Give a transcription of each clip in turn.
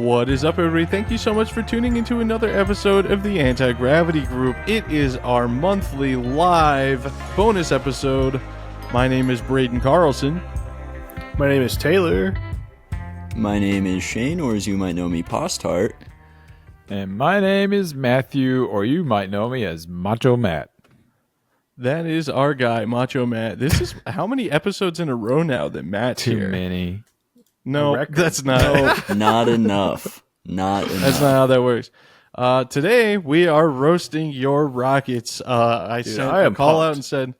What is up, everybody? Thank you so much for tuning into another episode of the Anti-Gravity Group. It is our monthly live bonus episode. My name is Braden Carlson. My name is Taylor. My name is Shane, or as you might know me, Postart. And my name is Matthew, or you might know me as Macho Matt. That is our guy, Macho Matt. This is how many episodes in a row now that Matt's Too here? many. No, that's not. Not enough. Not enough. That's not how that works. Today we are roasting your rockets. I sent a call out and said,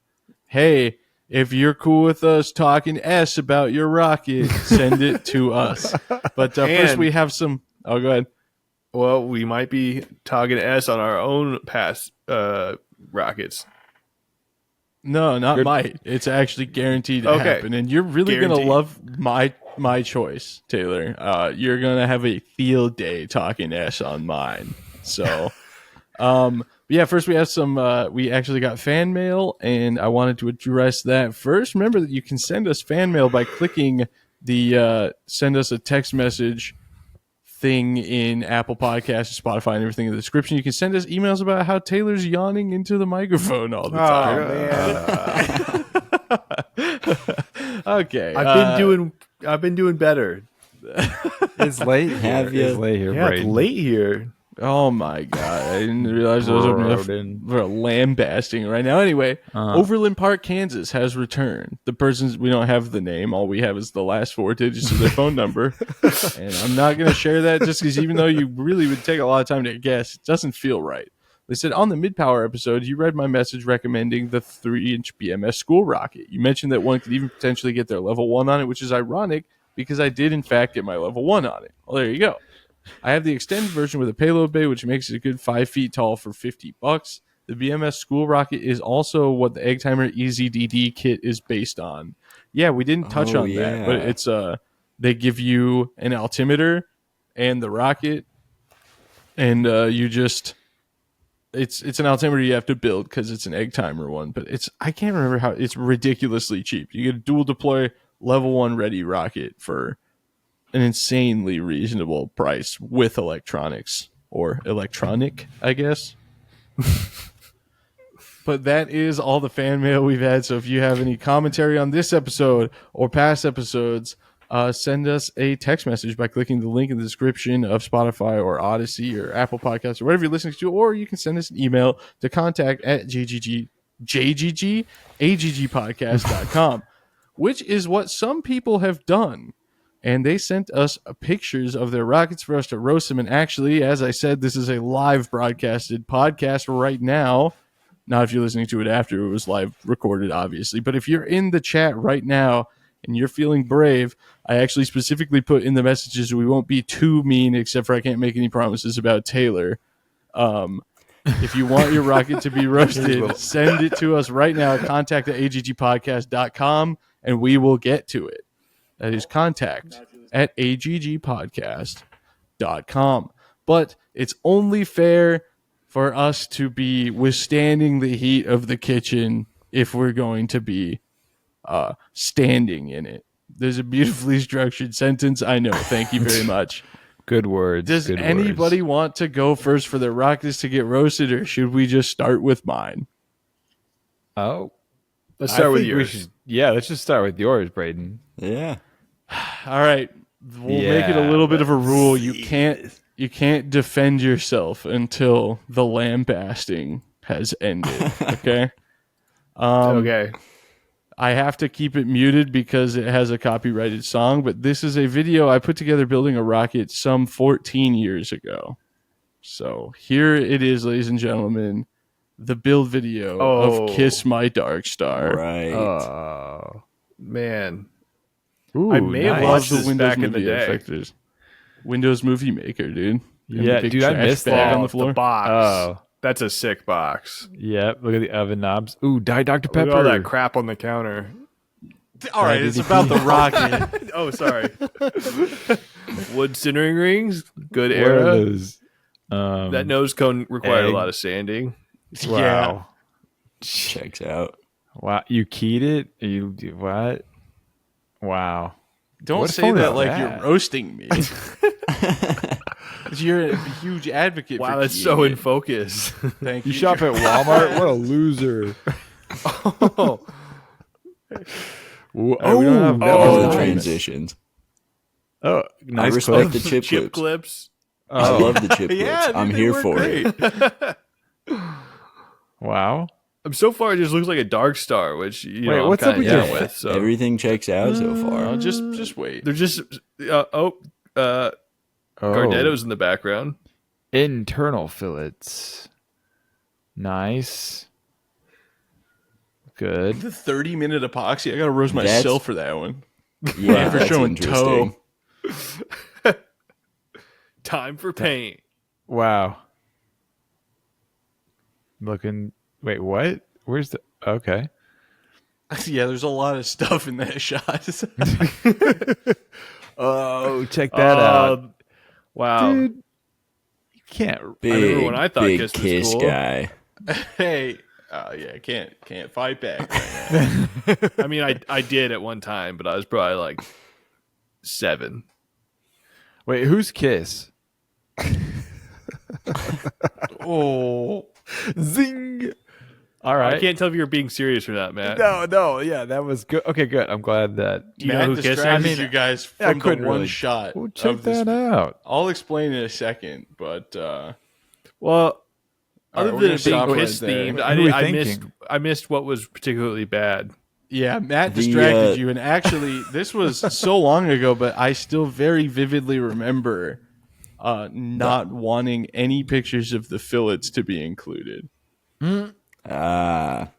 "Hey, if you're cool with us talking S about your rocket, send it to us." But first we have some. Oh, go ahead. Well, we might be talking S on our own past rockets. No, not might. It's actually guaranteed to happen, and you're really gonna love my choice, Taylor. You're gonna have a field day talking S on mine. So, yeah. First, we have some. We actually got fan mail, and I wanted to address that first. Remember that you can send us fan mail by clicking the send us a text message thing in Apple Podcasts, Spotify, and everything in the description. You can send us emails about how Taylor's yawning into the microphone all the time. Okay, I've been doing better. It's late. Have you? It's late here, Yeah, it's Braden. late here. Oh my god! I didn't realize I was opening up for lambasting right now. Anyway, Overland Park, Kansas has returned. The person's, we don't have the name. All we have is the last four digits of their phone number. And I'm not going to share that just because even though you really would take a lot of time to guess, it doesn't feel right. They said, on the Mid-Power episode, you read my message recommending the 3-inch BMS school rocket. You mentioned that one could even potentially get their level 1 on it, which is ironic because I did, in fact, get my level 1 on it. Well, there you go. I have the extended version with a payload bay, which makes it a good 5 feet tall for $50. The BMS school rocket is also what the Egg Timer EZDD kit is based on. Yeah, we didn't touch on that, but it's they give you an altimeter and the rocket, and you just it's an altimeter you have to build because it's an Egg Timer one. But I can't remember how it's ridiculously cheap. You get a dual deploy level 1 ready rocket for an insanely reasonable price with electronics, or electronic, I guess. But that is all the fan mail we've had. So if you have any commentary on this episode or past episodes, send us a text message by clicking the link in the description of Spotify or Odyssey or Apple Podcasts or whatever you're listening to, or you can send us an email to contact@aggpodcast.com, which is what some people have done. And they sent us pictures of their rockets for us to roast them. And actually, as I said, this is a live broadcasted podcast right now. Not if you're listening to it after it was live recorded, obviously. But if you're in the chat right now and you're feeling brave, I actually specifically put in the messages we won't be too mean, except for I can't make any promises about Taylor. If you want your rocket to be roasted, send it to us right now at contact@aggpodcast.com, and we will get to it. That is contact@aggpodcast.com. But it's only fair for us to be withstanding the heat of the kitchen if we're going to be standing in it. There's a beautifully structured sentence. I know. Thank you very much. Good words. Does anybody want to go first for their rockets to get roasted, or should we just start with mine? Oh. Let's start with yours. Let's just start with yours, Braden. Yeah. All right. We'll make it a little bit of a rule. You can't defend yourself until the lambasting has ended. Okay? Okay. I have to keep it muted because it has a copyrighted song, but this is a video I put together building a rocket some 14 years ago. So here it is, ladies and gentlemen, the build video of Kiss My Dark Star. Right. Oh, Man. Ooh, I may have watched the this Windows back in the Movie day. Effectors. Windows Movie Maker, dude. Yeah, Big dude, I trash missed bag that. on the floor. The box. Oh. That's a sick box. Yep. Look at the oven knobs. Ooh, Diet Dr. Look Pepper. at all that crap on the counter. All right, it's about the rocket. Oh, sorry. Wood centering rings. Good What are era. those? That nose cone required egg. a lot of sanding. Wow. Checks out. Wow. You keyed it? What? Wow. Don't What say phone that is like that? you're roasting me. You're a huge advocate. Wow, for that's keying so it. in focus. Thank You you. shop at Walmart? What a loser. Oh, we don't have All the nice. transitions. Oh, I nice respect clip. the chip chip clips. clips. I love the chip Yeah, clips. dude, I'm they here work for great. it. Wow. So far, it just looks like a dark star, which Wait, I'm what's up kinda with down your- with. So Everything checks out so far. Just wait. they're just Gardetto's in the background. Internal fillets. Nice. Good. The 30-minute epoxy. I gotta roast That's- myself for that one. Yeah, for that's showing interesting. toe. Time for paint. Wow. Looking. Wait, what? Where's the? Okay. Yeah, there's a lot of stuff in that shot. Oh, check that out, Wow. dude. You can't. Big, remember when I thought big Kiss was kiss cool. guy. Hey, yeah, can't fight back right now. I mean, I did at one time, but I was probably like 7. Wait, who's Kiss? Oh, Zing. All right. I can't tell if you're being serious or not, Matt. No, yeah, that was good. Okay, good. I'm glad that. Do you know Matt who Kiss is? distracted I mean, you guys I from couldn't the one really- shot. Well, check of this. that out. I'll explain in a second, but Well, All other right, we're than gonna it being stop right Kiss there. themed, Who are we I missed thinking? I missed what was particularly bad. yeah, Matt The, distracted you, and actually, this was so long ago, but I still very vividly remember not wanting any pictures of the fillets to be included. Ah.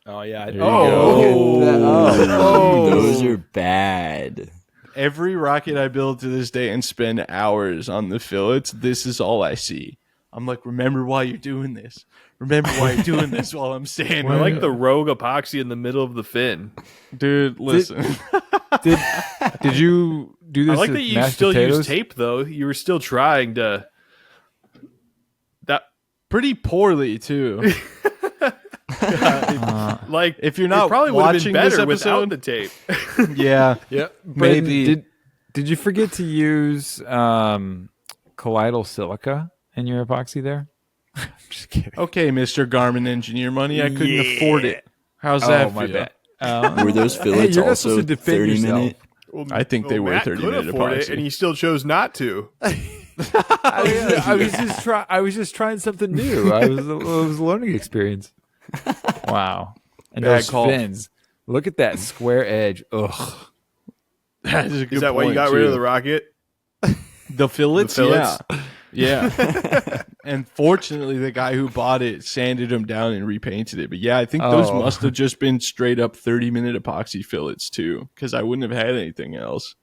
Oh yeah. you go. Look at that. Oh. Those are bad. Every rocket I build to this day and spend hours on the fillets, this is all I see. I'm like, remember why you're doing this. Remember why you're doing this while I'm standing. I like the rogue epoxy in the middle of the fin. Dude, listen. Did you do this? I like with that you mashed still potatoes? use tape, though. You were still trying to. That Pretty poorly, too. like If you're not it probably would have watching been this better without episode- the tape. Yeah. Yeah, Maybe. Did you forget to use colloidal silica in your epoxy there? I'm just kidding. Okay, Mr. Garmin Engineer Money, I couldn't afford it. How's that my feel? bad. Were those Hey, fillets you're not also supposed to defend 30 yourself. minute? I think they were Matt 30-minute could afford it, epoxy. and he still chose not to. I was just trying something new. It was a learning experience. Wow. And Bad those call. fins. Look at that square edge. Ugh. That is a good Is that why you point, got too. rid of the rocket? The fillets? The fillets? Yeah. And fortunately, the guy who bought it sanded them down and repainted it. But yeah, I think those Oh. must have just been straight up 30-minute epoxy fillets too, because I wouldn't have had anything else.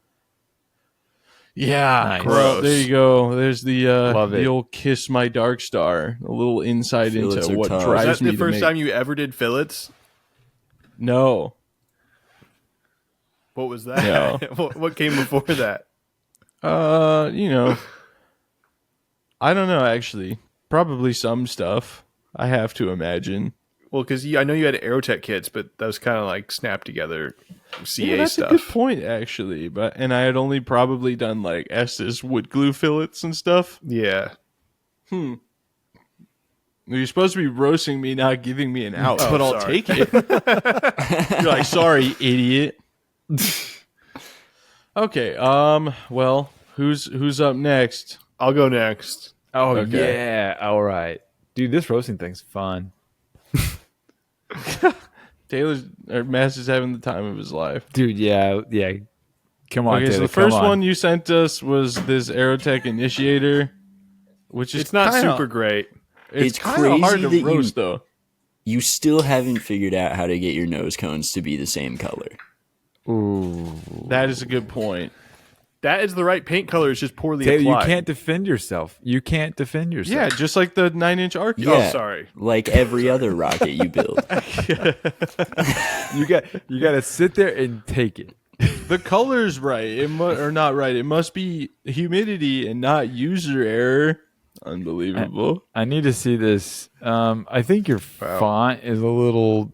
Yeah, Nice. well, Gross. there you go. There's the Love the it. old Kiss My Dark Star, a little insight Fillets into are what tough. Was drives that me the to first make. time you ever did fillets? No, What was that? No. What came before that? you know, I don't know actually. Probably some stuff. I have to imagine. Well, because I know you had Aerotech kits, but that was kind of like snap together CA Yeah, that's stuff. a good point, actually. And I had only probably done like Estes wood glue fillets and stuff. Yeah. You're supposed to be roasting me, not giving me an out, Oh, but I'll sorry. take it. You're like, sorry, idiot. Okay. Well, who's up next? I'll go next. Oh, Okay. yeah. All right. Dude, this roasting thing's fun. Mass is having the time of his life. Dude, yeah. Come on, Okay, so Taylor, the first come on. one you sent us was this Aerotech Initiator, which is It's not kinda- super great. It's It's kind of hard crazy to that you- roast, though. You still haven't figured out how to get your nose cones to be the same color. Ooh. That is a good point. That is the right paint color. It's just poorly Taylor, you applied. can't defend yourself. You can't defend Yeah, yourself. just like the 9-inch arc. Yeah. Oh, sorry. Like every other rocket you build. You got to sit there and take it. The color's right. Or not right. It must be humidity and not user error. Unbelievable. I need to see this. I think your font is a little,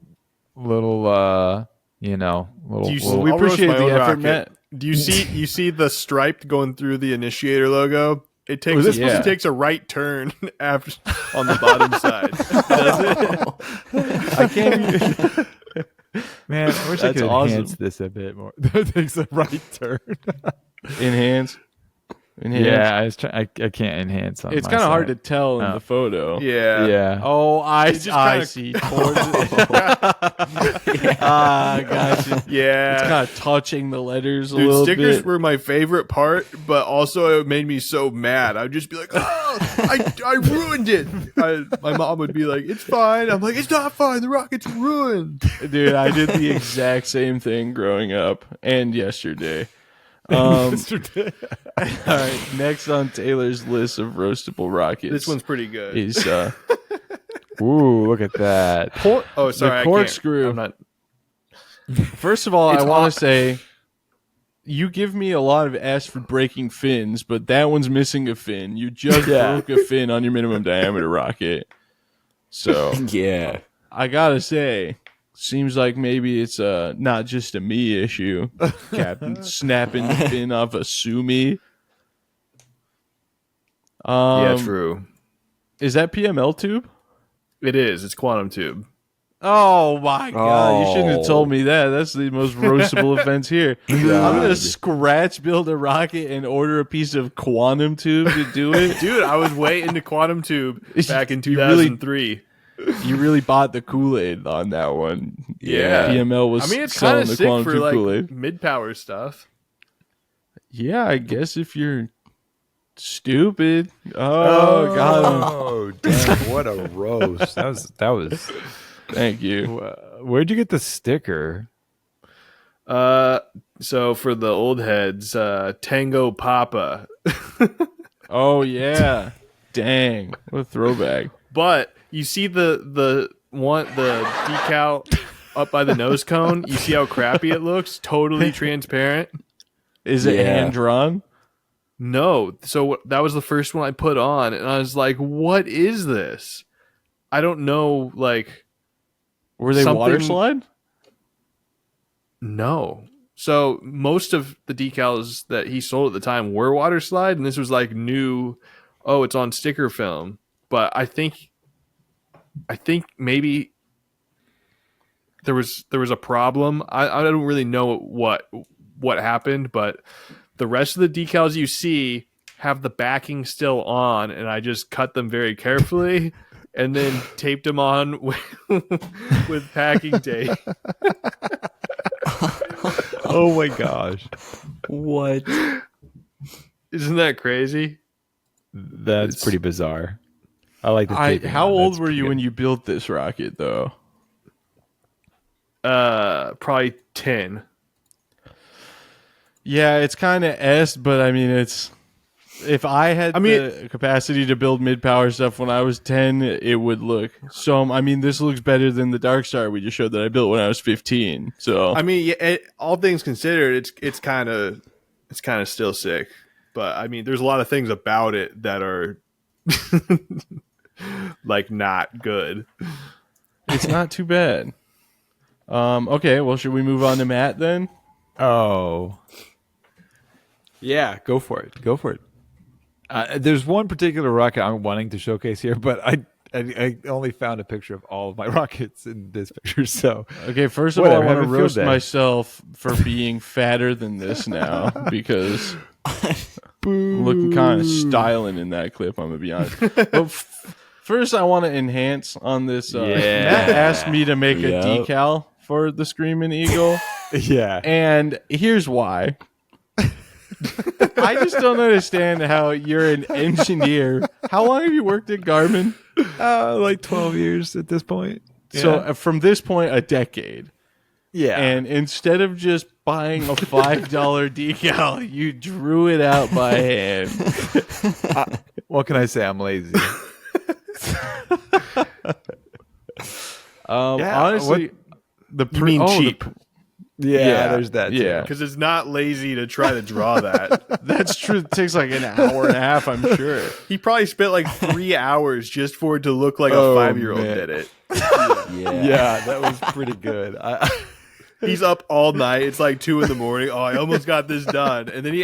little. Do you little- we I'll roast appreciate my the own effort, rocket. Matt. Do you see the stripe going through the initiator logo? It takes a right turn after on the bottom side. Does it? I can't. Man, I wish I could enhance this a bit more. That takes a right turn. Enhance. Yeah, I was trying. I can't enhance on. It's kind of hard to tell in the photo. Yeah. Oh, I see. Towards it. Gotcha. Yeah. It's kind of touching the letters a Dude, little stickers bit. were my favorite part, but also it made me so mad. I'd just be like, "Oh, I ruined it." My mom would be like, "It's fine." I'm like, "It's not fine. The rocket's ruined." Dude, I did the exact same thing growing up and yesterday. All right, next on Taylor's list of roastable rockets. This one's pretty good. Is Ooh, look at that. Oh, sorry, the corkscrew. I'm not. First of all, I want to say you give me a lot of ass for breaking fins, but that one's missing a fin. You just broke a fin on your minimum diameter rocket. So Yeah. I gotta say, seems like maybe it's not just a me issue. Captain snapping the fin off a Sumi. Yeah, true. Is that PML tube? It is. It's quantum tube. Oh my god, you shouldn't have told me that. That's the most roastable offense here. I'm gonna scratch build a rocket and order a piece of quantum tube to do it. Dude, I was way into quantum tube back in 2003. You really bought the Kool-Aid on that one. Yeah. PML was I mean, it's kind selling of the sick quantum for tube like Kool-Aid. mid-power stuff. Yeah, I guess if you're stupid. Oh, got him. Oh, damn! What a roast. That was. Thank you. Where'd you get the sticker? So for the old heads, Tango Papa. Oh yeah. Dang. What a throwback. But you see the decal up by the nose cone. You see how crappy it looks? Totally transparent. Is it hand drawn? No. So that was the first one I put on, and I was like, "What is this?" I don't know. Like, were they water slide? No. So most of the decals that he sold at the time were water slide, and this was like new. Oh, it's on sticker film. But I think maybe there was a problem. I don't really know what happened, but the rest of the decals you see have the backing still on, and I just cut them very carefully and then taped them on with packing tape. Oh my gosh. What? Isn't that crazy? That's pretty bizarre. I like the taping. How old were you when you built this rocket, though? Probably 10. Yeah, it's kind of S, but I mean, it's if I had the capacity to build mid-power stuff when I was 10, it would look so. I mean, this looks better than the Dark Star we just showed that I built when I was 15. So I mean, all things considered, it's kind of still sick. But I mean, there's a lot of things about it that are like not good. It's not too bad. Okay, well, should we move on to Matt then? Oh, yeah, go for it. Go for it. There's one particular rocket I'm wanting to showcase here, but I only found a picture of all of my rockets in this picture. So okay, first of all, I want to roast myself for being fatter than this now because I'm looking kind of styling in that clip. I'm gonna be honest. But first, I want to enhance on this. Matt asked me to make a decal for the Screaming Eagle. Yeah, and here's why. I just don't understand how you're an engineer. How long have you worked at Garmin? Like 12 years at this point. So from this point, a decade. Yeah. And instead of just buying a $5 decal, you drew it out by hand. What can I say? I'm lazy. Honestly, cheap. There's that. Yeah, because it's not lazy to try to draw that. That's true. It takes like an hour and a half, I'm sure. He probably spent like 3 hours just for it to look like a 5-year-old did it. Yeah, that was pretty good. He's up all night. It's like 2 a.m. Oh, I almost got this done. And then he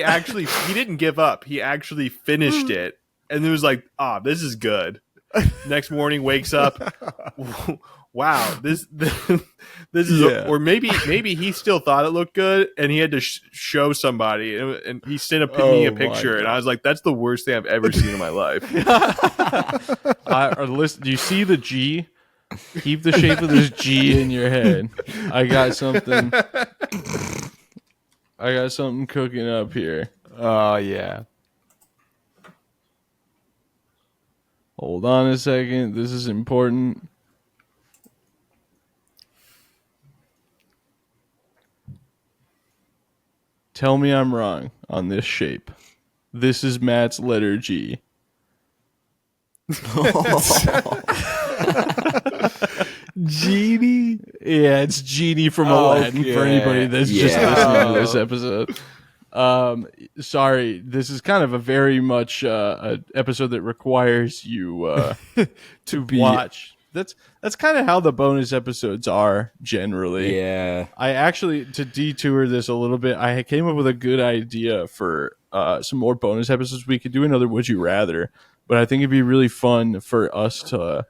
didn't give up. He actually finished it. And it was like, this is good. Next morning, wakes up. Wow, this is, or maybe he still thought it looked good, and he had to show somebody, and he sent me a picture, and I was like, that's the worst thing I've ever seen in my life. Listen, do you see the G? Keep the shape of this G in your head. I got something cooking up here. Oh yeah. Hold on a second. This is important. Tell me I'm wrong on this shape. This is Matt's letter G. Genie? Yeah, it's Genie from Aladdin for anybody that's just listening to this episode. Sorry, this is kind of a very much an episode that requires you to watch. That's kind of how the bonus episodes are generally. Yeah. I actually, to detour this a little bit, I came up with a good idea for some more bonus episodes. We could do another Would You Rather, but I think it'd be really fun for us to,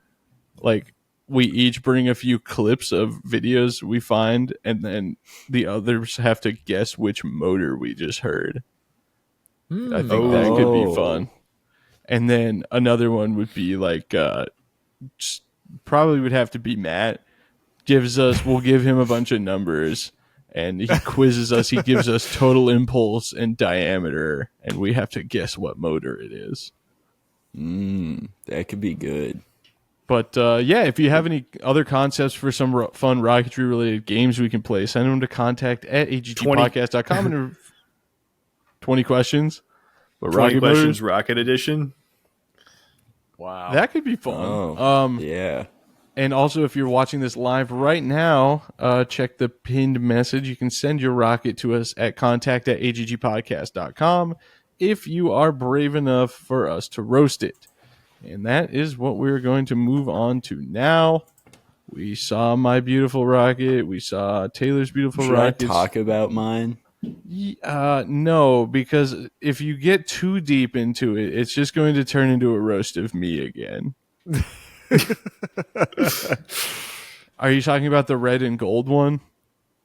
we each bring a few clips of videos we find, and then the others have to guess which motor we just heard. I think that could be fun. And then another one would be probably would have to be Matt. We'll give him a bunch of numbers, and he quizzes us. He gives us total impulse and diameter, and we have to guess what motor it is. That could be good. But if you have any other concepts for some fun rocketry related games we can play, send them to contact@agtpodcast.com and 20 questions. But 20 questions rocket edition. Wow. That could be fun. Yeah. And also, if you're watching this live right now, check the pinned message. You can send your rocket to us at contact@aggpodcast.com if you are brave enough for us to roast it. And that is what we're going to move on to now. We saw my beautiful rocket. We saw Taylor's beautiful rocket. Should I talk about mine? No, because if you get too deep into it, it's just going to turn into a roast of me again. Are you talking about the red and gold one?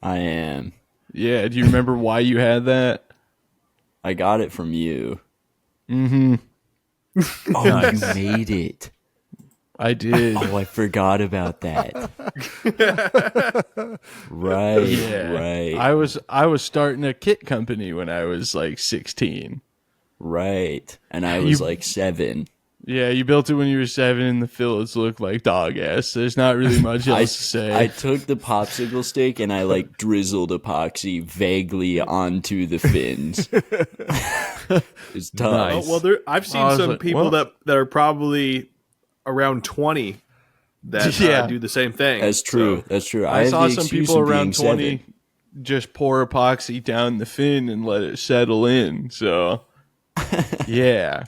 I am. Yeah, do you remember why you had that? I got it from you. Mm-hmm. Oh, nice. You made it. I did. Oh, I forgot about that. Right. I was starting a kit company when I was 16. Right. And I was 7. Yeah, you built it when you were 7 and the fillets look like dog ass. There's not really much else to say. I took the popsicle stick and I drizzled epoxy vaguely onto the fins. It's tough. Nice. Well, I've seen some people that are probably around 20 that do the same thing. That's true. So. That's true. I saw some people around 20 just pour epoxy down the fin and let it settle in. So, yeah.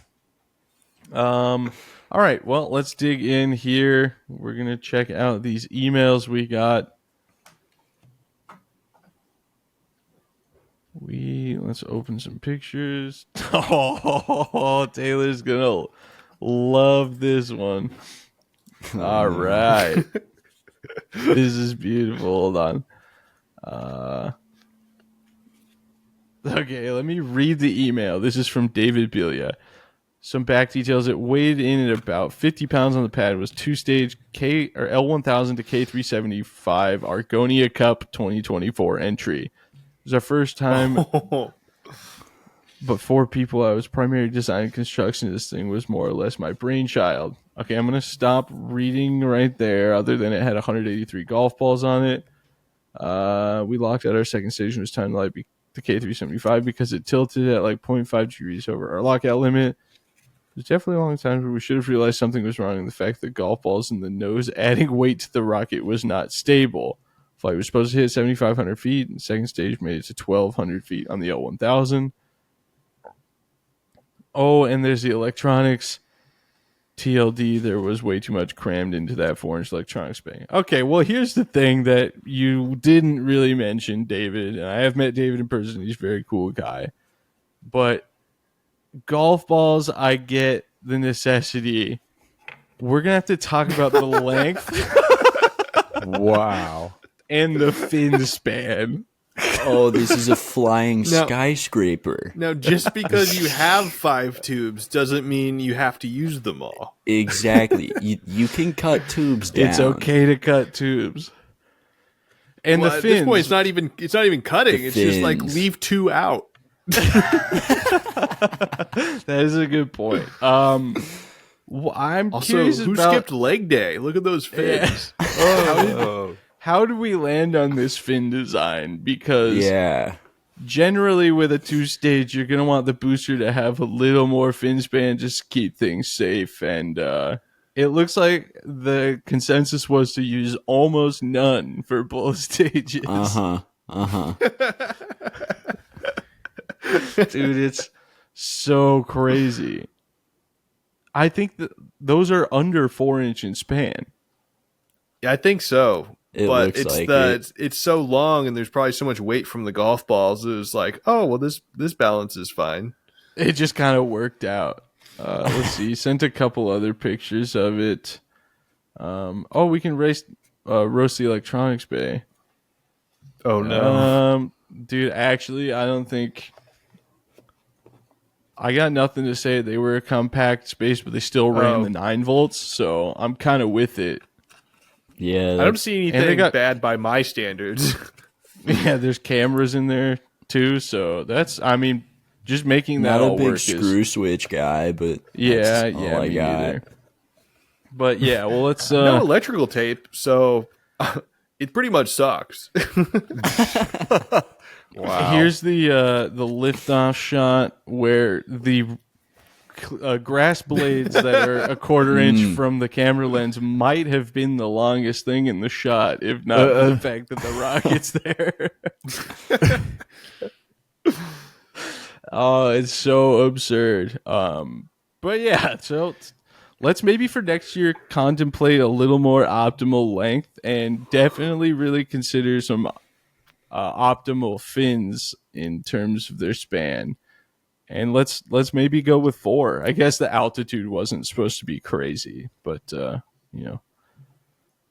All right. Well, let's dig in here. We're going to check out these emails we got. Let's open some pictures. Oh, Taylor's going to love this one. All right. This is beautiful. Hold on. Okay, let me read the email. This is from David Belia. Some back details. It weighed in at about 50 pounds on the pad. It was 2-stage L1000 to K375 Argonia Cup 2024 entry. It was our first time. But 4 people, I was primary design and construction. This thing was more or less my brainchild. Okay, I'm going to stop reading right there, other than it had 183 golf balls on it. We locked out our second stage and it was time to light the K375 because it tilted at 0.5 degrees over our lockout limit. There's definitely a long time where we should have realized something was wrong in the fact that golf balls in the nose adding weight to the rocket was not stable. Flight was supposed to hit 7,500 feet, and the second stage made it to 1,200 feet on the L1000. Oh, and there's the electronics. TLD, there was way too much crammed into that 4-inch electronics bay. Okay, well, here's the thing that you didn't really mention, David. And I have met David in person. He's a very cool guy. But golf balls, I get the necessity. We're going to have to talk about the length. Wow. And the fin span. Oh, this is a flying skyscraper. Now, just because you have 5 tubes doesn't mean you have to use them all. Exactly. You can cut tubes down. It's okay to cut tubes. And the fins. At this point, it's not even cutting. It's just like fins. leave 2 out. That is a good point. I'm Also, curious who about skipped leg day? Look at those fins. how do we land on this fin design? Because Yeah. generally with a 2-stage, you're going to want the booster to have a little more fin span just to keep things safe. And it looks like the consensus was to use almost none for both stages. Dude, it's so crazy. I think that those are under 4-inch in span. Yeah, I think so. It but looks it's like it's so long, and there's probably so much weight from the golf balls. It was like, oh well, this balance is fine. It just kind of worked out. Let's see. He sent a couple other pictures of it. We can roast the electronics bay. Oh no, dude. Actually, I don't think. I got nothing to say. They were a compact space, but they still ran the 9 volts. So I'm kind of with it. Yeah. I don't see anything bad by my standards. Yeah, there's cameras in there too. So that's. I mean, just making that not all a big work screw switch guy, but yeah, that's all I me got. neither. But yeah, well, let's. No electrical tape, so it pretty much sucks. Wow. Here's the liftoff shot where the grass blades that are a 1/4 inch from the camera lens might have been the longest thing in the shot, if not the fact that the rocket's there. Oh, it's so absurd. But yeah, so let's maybe for next year contemplate a little more optimal length and definitely really consider some optimal fins in terms of their span. And let's maybe go with 4. I guess the altitude wasn't supposed to be crazy, but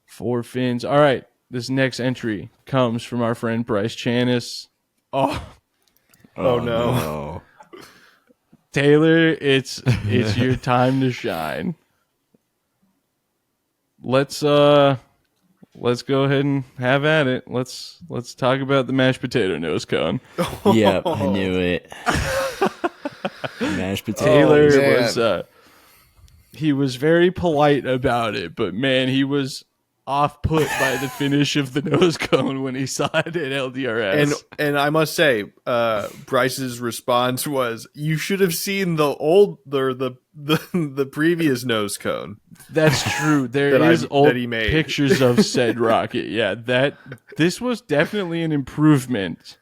4 fins. All right, this next entry comes from our friend Bryce Chanis. Oh no. Taylor, it's your time to shine. Let's go ahead and have at it. Let's talk about the mashed potato nose cone. Yep, I knew it. Mashed potato. Taylor he was very polite about it, but man, he was off put by the finish of the nose cone when he saw it at LDRS. And I must say, Bryce's response was, "You should have seen the previous nose cone." That's true. There is old he made. pictures of said rocket. Yeah, this was definitely an improvement.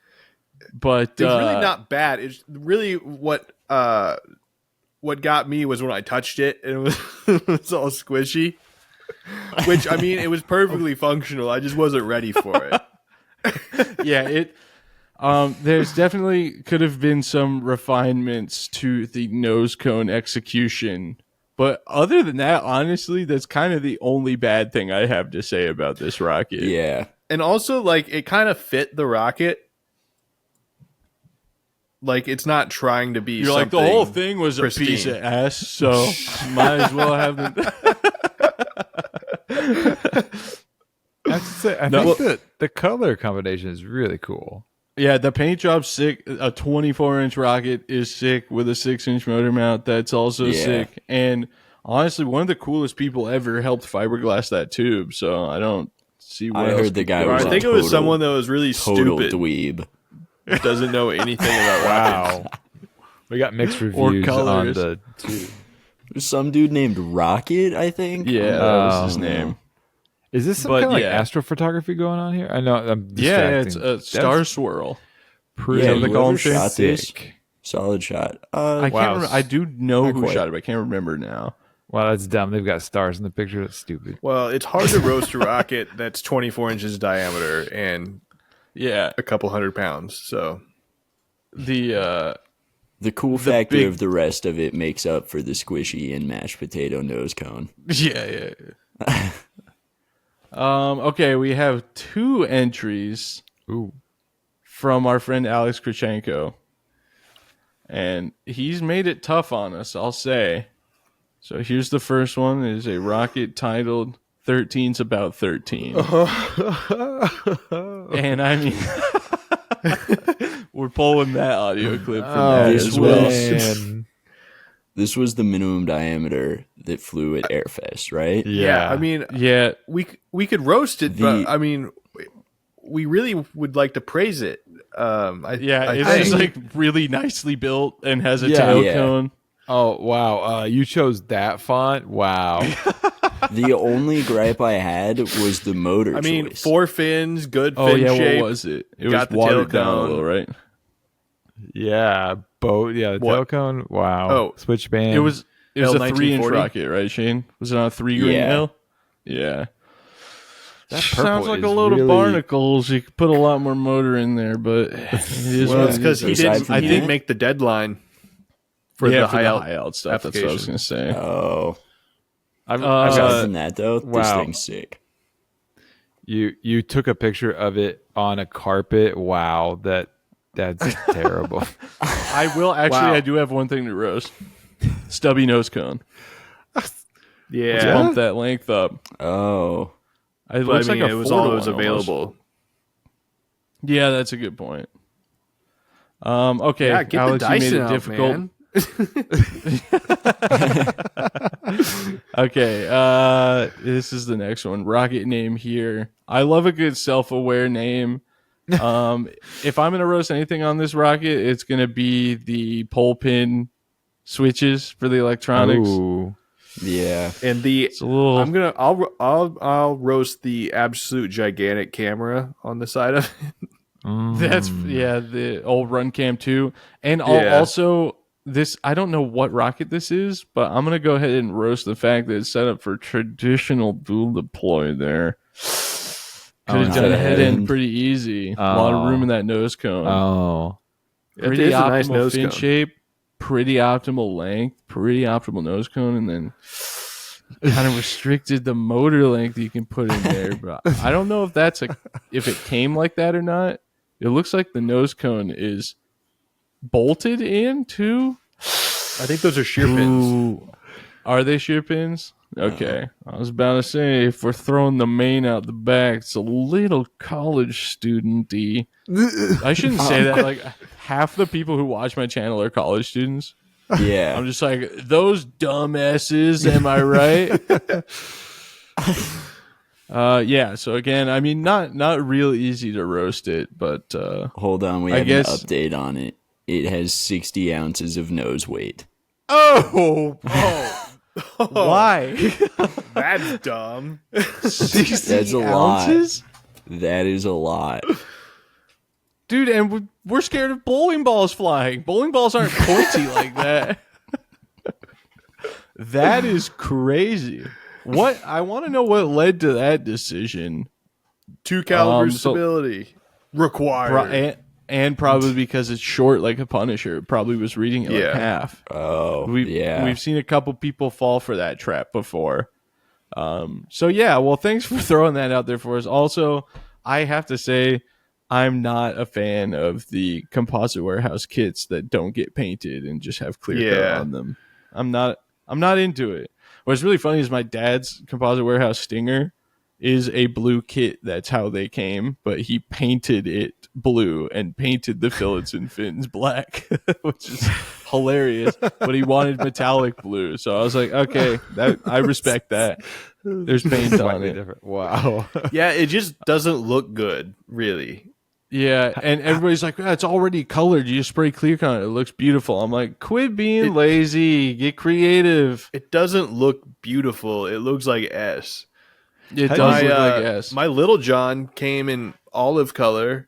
But it's really not bad. It's really what got me was when I touched it and it was, it was all squishy. Which, I mean, it was perfectly functional. I just wasn't ready for it. Yeah, there's definitely could have been some refinements to the nose cone execution. But other than that, honestly, that's kind of the only bad thing I have to say about this rocket. Yeah. And also, like, it kind of fit the rocket. Like, it's not trying to be You're like, the whole thing was pristine. a piece of ass, so might as well have the... I have to say, I think that the color combination is really cool. Yeah, the paint job's sick. A 24-inch rocket is sick with a 6-inch motor mount. That's also sick. And honestly, one of the coolest people ever helped fiberglass that tube. So I don't see what I else heard the guy was I think it was someone that was really total stupid. dweeb. Doesn't know anything about rockets. Wow. We got mixed reviews on colors. the tube. There's some dude named Rocket, I think. Yeah, that was his name. Is this some But, kind of like yeah. astrophotography going on here? I know I'm Yeah, distracting. it's a star swirl. pretty Yeah, they call him whoever shot this, sick. solid shot. I can't Wow. remember. I do know Not who quite. shot it, but I can't remember now. Wow, that's dumb. They've got stars in the picture. That's stupid. Well, it's hard to roast a rocket that's 24 inches diameter and Yeah. a couple 100 pounds. So The cool factor big- of the rest of it makes up for the squishy and mashed potato nose cone. yeah. Okay, we have 2 entries Ooh. from our friend Alex Krichenko. And he's made it tough on us, I'll say. So here's the first one. It is a rocket titled 13's About 13. And I mean, we're pulling that audio clip from that this as well. Man. This was the minimum diameter that flew at Airfest, right? yeah, I mean, Yeah, we could roast it, but I mean, we really would like to praise it. it's just like really nicely built and has a Yeah. tail Yeah. cone. Oh, wow. You chose that font? Wow. The only gripe I had was the motor I mean, choice. 4 fins, good Oh fin yeah, shape. what was it? It Got was the tail watered down a cone. little, right? Yeah. Boat. Yeah. The What? tail cone. Wow. Oh. Switch band. It was a 3-inch L1940? rocket, right, Shane? Was it on a 3-ring Yeah. mill? Yeah. That Sounds purple like is a load really- of barnacles. You could put a lot more motor in there, but it is Well, what it's it because is. he Aside didn't. from He didn't that- make the deadline for yeah, the for high the out. high out stuff. That's what I was going to say. Oh. I've Aside got, from that, though, this wow. thing's sick. you took a picture of it on a carpet. Wow. That's terrible. I will actually. Wow. I do have one thing to roast: stubby nose cone. Let's Yeah, bump that length up. Oh. It but looks I mean, like a it was 4 to all that was 1 almost. available. Yeah, that's a good point. Okay, Yeah, get Alex, the you made Dyson it out, difficult. man. Okay, this is the next one. Rocket name here. I love a good self-aware name. If I'm gonna roast anything on this rocket, it's gonna be the pole pin switches for the electronics. Ooh. Yeah. And the It's a little. I'll roast the absolute gigantic camera on the side of it. That's the old Run Cam 2. And I'll Yeah. also this I don't know what rocket this is, but I'm gonna go ahead and roast the fact that it's set up for traditional dual deploy there. Could have Oh, done no. head end pretty easy. A lot of room Oh. in that nose cone. Oh. Pretty is a optimal nice nose fin cone. shape, pretty optimal length, pretty optimal nose cone, and then kind of restricted the motor length you can put in there. But I don't know if if it came like that or not. It looks like the nose cone is bolted in too. I think those are shear pins. Ooh. Are they shear pins? Okay. I was about to say, if we're throwing the main out the back, it's a little college student-y. I shouldn't say that. Like, half the people who watch my channel are college students. Yeah. I'm just like, those dumbasses, am I right? Yeah, so again, I mean, not real easy to roast it, but Hold on. We I have guess- an update on it. It has 60 ounces of nose weight. oh, why? That's dumb. 60 That's a lot. ounces? That is a lot. Dude, and we're scared of bowling balls flying. Bowling balls aren't pointy like that. That is crazy. What I want to know what led to that decision. 2 caliber so- stability required. And probably because it's short like a Punisher. It probably was reading it like Yeah. half. Oh, yeah. We've seen a couple people fall for that trap before. So yeah, well, thanks for throwing that out there for us. Also, I have to say, I'm not a fan of the composite warehouse kits that don't get painted and just have clear coat Yeah. on them. I'm not into it. What's really funny is my dad's composite warehouse Stinger is a blue kit. That's how they came, but he painted it blue and painted the fillets and fins black, which is hilarious. But he wanted metallic blue, so I was like, okay, that I respect that. There's paint on Slightly it. different. Wow. Yeah, it just doesn't look good, really. Yeah, and everybody's like, it's already colored. You just spray clear coat on it. It looks beautiful. I'm like, quit being lazy. Get creative. It doesn't look beautiful. It looks like S. It does My, look like S. My Little John came in olive color,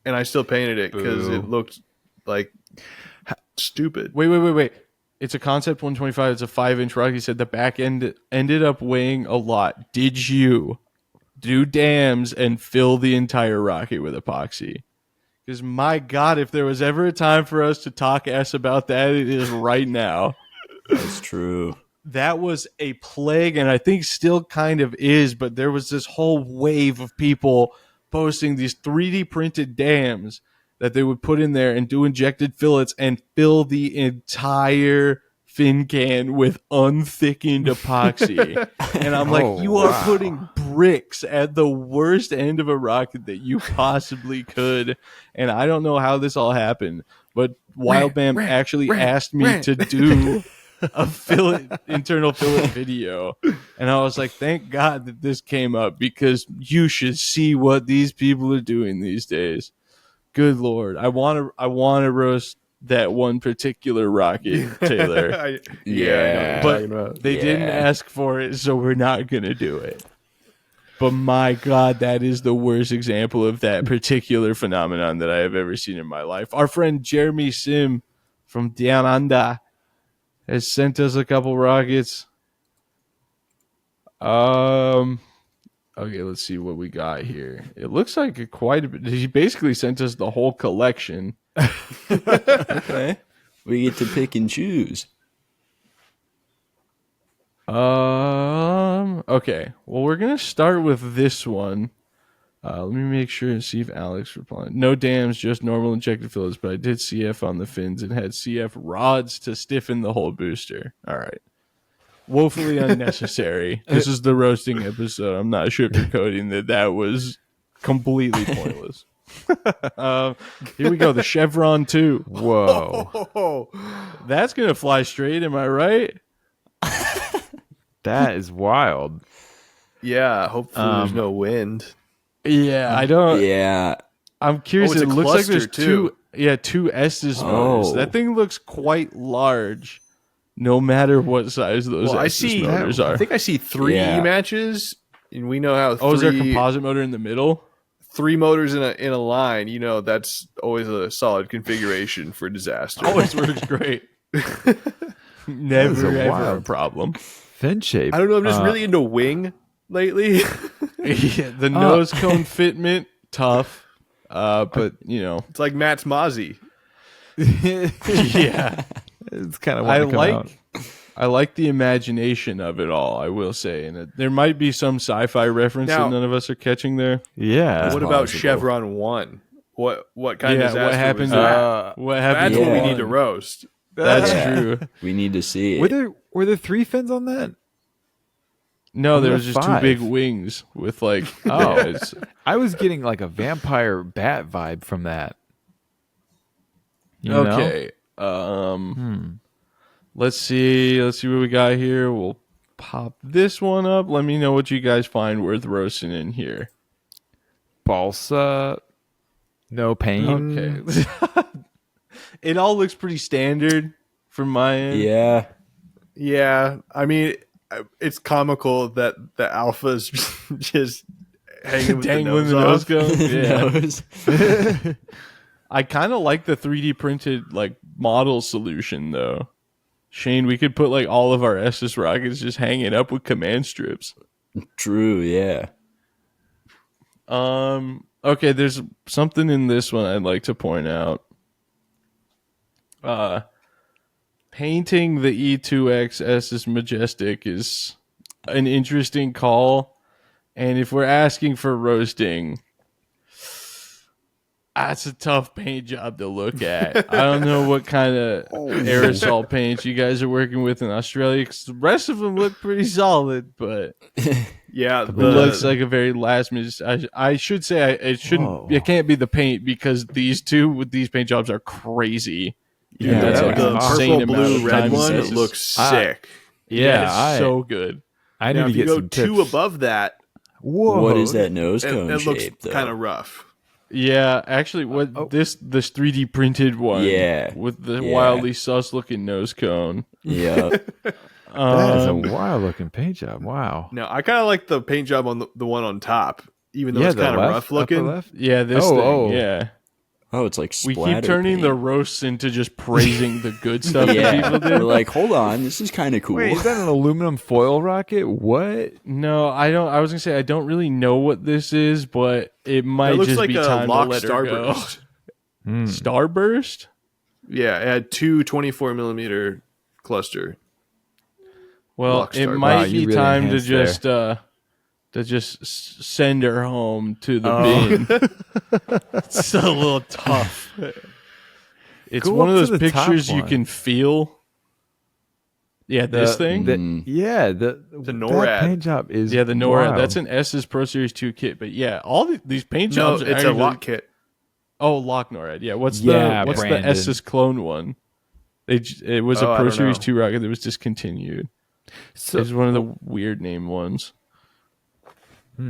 and I still painted it because Boo. it looked like stupid. Wait. It's a Concept 125. It's a 5-inch rocket. He said the back end ended up weighing a lot. Did you do dams and fill the entire rocket with epoxy? Because my God, if there was ever a time for us to talk ass about that, it is right now. That's true. That was a plague, and I think still kind of is, but there was this whole wave of people posting these 3D printed dams that they would put in there and do injected fillets and fill the entire fin can with unthickened epoxy. And I'm like, you are putting bricks at the worst end of a rocket that you possibly could. And I don't know how this all happened, but Wildbam actually asked me to do a internal fillet video, and I was like, thank God that this came up, because you should see what these people are doing these days. Good Lord, I want to roast that one particular rocket, Taylor. But they didn't ask for it, so we're not gonna do it. But my God, that is the worst example of that particular phenomenon that I have ever seen in my life. Our friend Jeremy Sim from Down Under has sent us a couple rockets. Okay, let's see what we got here. It looks like quite a bit. He basically sent us the whole collection. Okay. We get to pick and choose. Okay. Well, we're gonna start with this one. Let me make sure and see if Alex replied. No dams, just normal injected fillets, but I did CF on the fins and had CF rods to stiffen the whole booster. All right. Woefully unnecessary. This is the roasting episode. I'm not sugarcoating that was completely pointless. Here we go. The Chevron 2. Whoa. That's going to fly straight. Am I right? That is wild. Yeah, hopefully there's no wind. Yeah, I don't. Yeah. I'm curious. It's it a looks like there's cluster, two Estes motors. That thing looks quite large, no matter what size those Estes motors are. I think I see 3 matches, and we know how. Is there a composite motor in the middle? 3 motors in a line. You know, that's always a solid configuration for disaster. Always works great. Never ever a problem. Fin shape. I don't know. I'm just really into wing lately. Yeah, the nose cone fitment, tough. But you know, it's like Matt's Mozzie. Yeah, it's kind of. I like the imagination of it all. I will say, and there might be some sci-fi reference that none of us are catching there. Yeah. What about Chevron 1? What kind of disaster what happened? was that? What happened? That's what we need to roast. That's true. We need to see it. Were there 3 fins on that? No, there was just 5. 2 big wings with like. I was getting like a vampire bat vibe from that. You know? Okay. Let's see what we got here. We'll pop this one up. Let me know what you guys find worth roasting in here. Balsa, no pain. Okay. It all looks pretty standard from my end. Yeah. Yeah, I mean, it's comical that the alpha's just hanging with dangling the nose Yeah. I kind of like the 3D printed like model solution though. Shane, we could put like all of our Estes rockets just hanging up with command strips. True, yeah. Okay, there's something in this one I'd like to point out. Painting the E2X Estes Majestic is an interesting call. And if we're asking for roasting, that's a tough paint job to look at. I don't know what kind of aerosol paints you guys are working with in Australia, because the rest of them look pretty solid, but yeah, it looks like a very last minute. I should say it shouldn't. It can't be the paint, because these two with these paint jobs are crazy. Yeah, that's like the an insane purple, amount blue, of red time one it looks sick. It's so good. I now, need if to you get go some 2 tips. above that, what is that nose cone it looks shape? kind of rough. Yeah, actually, this 3D printed one, with the wildly sus looking nose cone. Yeah, that is a wild looking paint job. Wow. No, I kind of like the paint job on the one on top, even though it's kind of rough looking. Yeah, this thing. Yeah. Oh, it's like We splatter keep turning paint. the roasts into just praising the good stuff that Yeah, people we're do. like, hold on, this is kind of cool. Wait, is that an aluminum foil rocket? What? No, I don't. I was gonna say I don't really know what this is, but it might That looks just like be a time to lock let her go. starburst. Starburst? Yeah, it had two 24 millimeter cluster. Well, Lock it Starburst. might Wow, you be really time to enhanced just send her home to the bin. It's a little tough. It's Go one of up to those the top pictures you one. can feel. Yeah, this thing. The NORAD. That paint job is Yeah, the NORAD. wow. That's an S's Pro Series 2 kit. But yeah, all these paint No, jobs. are it's a actually- lock kit. Oh, lock NORAD. Yeah, what's Yeah, the Brandon. S's clone one? It was Oh, a I Pro don't Series know. 2 rocket that was discontinued. So, It's one of the weird name ones.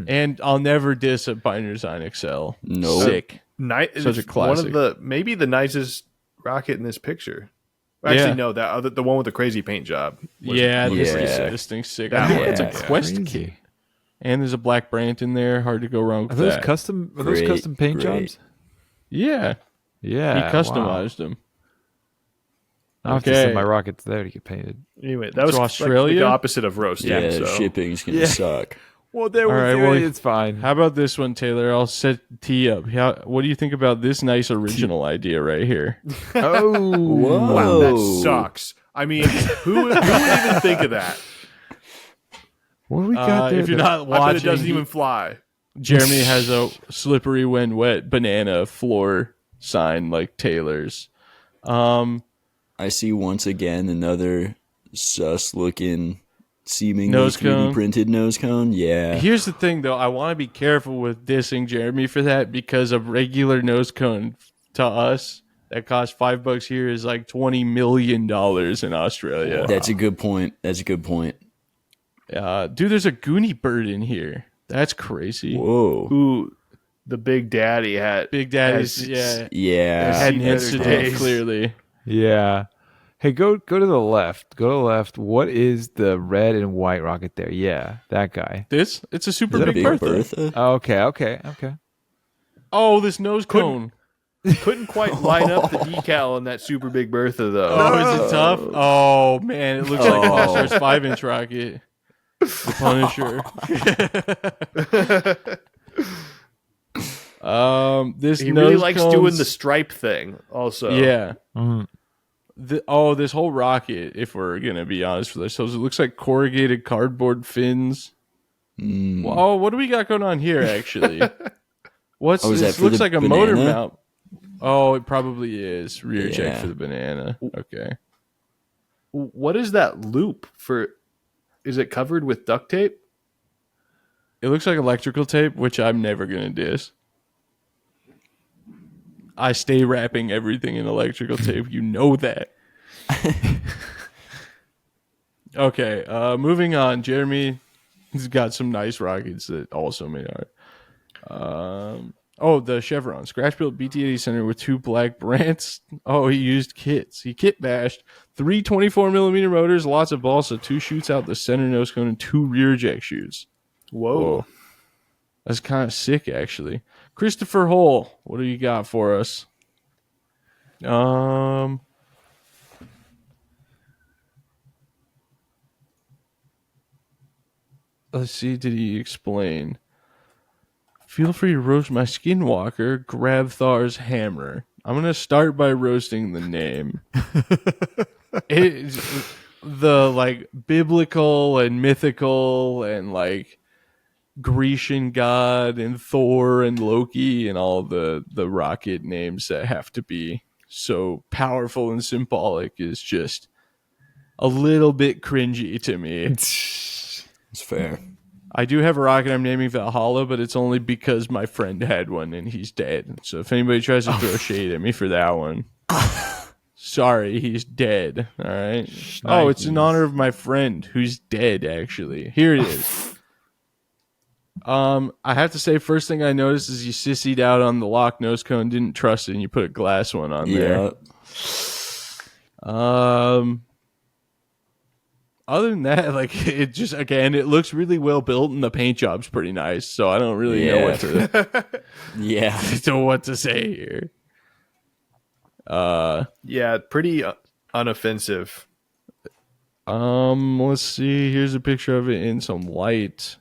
And I'll never diss a Binder Design XL. Nope. Sick. Such a classic. One of maybe the nicest rocket in this picture. Well, actually, Yeah. no, the one with the crazy paint job. Yeah, was this, sick. this thing's sick. That I think one, it's a yeah. Quest crazy. kit. And there's a black Brant in there. Hard to go wrong Are with those that. custom? Are Great, those custom paint great. jobs? Yeah, Yeah, he wow. customized them. I'll have to Okay. send my rockets there to get painted. Anyway, that was So like Australia? the opposite of roasting. Yeah, so. shipping's gonna Yeah. suck. Well, there All right, well, it's fine. How about this one, Taylor? I'll set tee up. What do you think about this nice original idea right here? Oh, Whoa. Wow, that sucks. I mean, who would even think of that? what do we got there? If you're that- not I bet watching, it doesn't even fly. Jeremy has a slippery when wet banana floor sign like Taylor's. I see once again another sus looking, seemingly Nose 3D cone. printed nose cone. Yeah. Here's the thing, though. I want to be careful with dissing Jeremy for that because a regular nose cone to us that costs $5 here is like $20 million in Australia. That's a good point. That's a good point. Dude, there's a Goonie bird in here. That's crazy. Whoa. Who the Big Daddy had. Big Daddy's, has- Yeah. had seen hints to better do days. clearly. Yeah. Hey, go to the left. Go to the left. What is the red and white rocket there? Yeah, that guy. It's a super Is that big, Big Bertha. Bertha? Oh, okay. Oh, this nose cone. Couldn't quite line up the decal on that Super Big Bertha, though. Oh, is it tough? Oh, man. It looks like Oh. All-Star's 5-inch rocket. The Punisher. This He nose really likes doing cone's- the stripe thing, also. Yeah. Mhm. This whole rocket, if we're going to be honest with ourselves, it looks like corrugated cardboard fins. Well, oh, what do we got going on here, actually? What's Oh, is this? that for Looks the like a motor banana? mount. Oh, it probably is. Rear check Yeah. for the banana. Okay. What is that loop for? Is it covered with duct tape? It looks like electrical tape, which I'm never going to diss. I stay wrapping everything in electrical tape. You know that. Okay, moving on. Jeremy has got some nice rockets that also made art. The Chevron. Scratch built BT-80 center with 2 black Brants. Oh, he used kits. He kit bashed 3 24mm motors, lots of balsa, 2 shoots out the center nose cone, and 2 rear eject shoots. Whoa. That's kind of sick, actually. Christopher Hole, what do you got for us? Let's see, did he explain? Feel free to roast my skinwalker, grab Thar's hammer. I'm going to start by roasting the name. It's the like biblical and mythical and like Grecian god and Thor and Loki and all the rocket names that have to be so powerful and symbolic is just a little bit cringy to me. It's fair. I do have a rocket I'm naming Valhalla, but it's only because my friend had one and he's dead. So if anybody tries to throw shade at me for that one, sorry, he's dead. All right. Oh, it's in honor of my friend who's dead, actually. Here it is. I have to say, first thing I noticed is you sissied out on the lock nose cone, didn't trust it, and you put a glass one on there. Yeah. Other than that, like it just again, it looks really well built, and the paint job's pretty nice. So I don't really know what to Yeah. know what to say here. Yeah, pretty unoffensive. Let's see. Here's a picture of it in some light.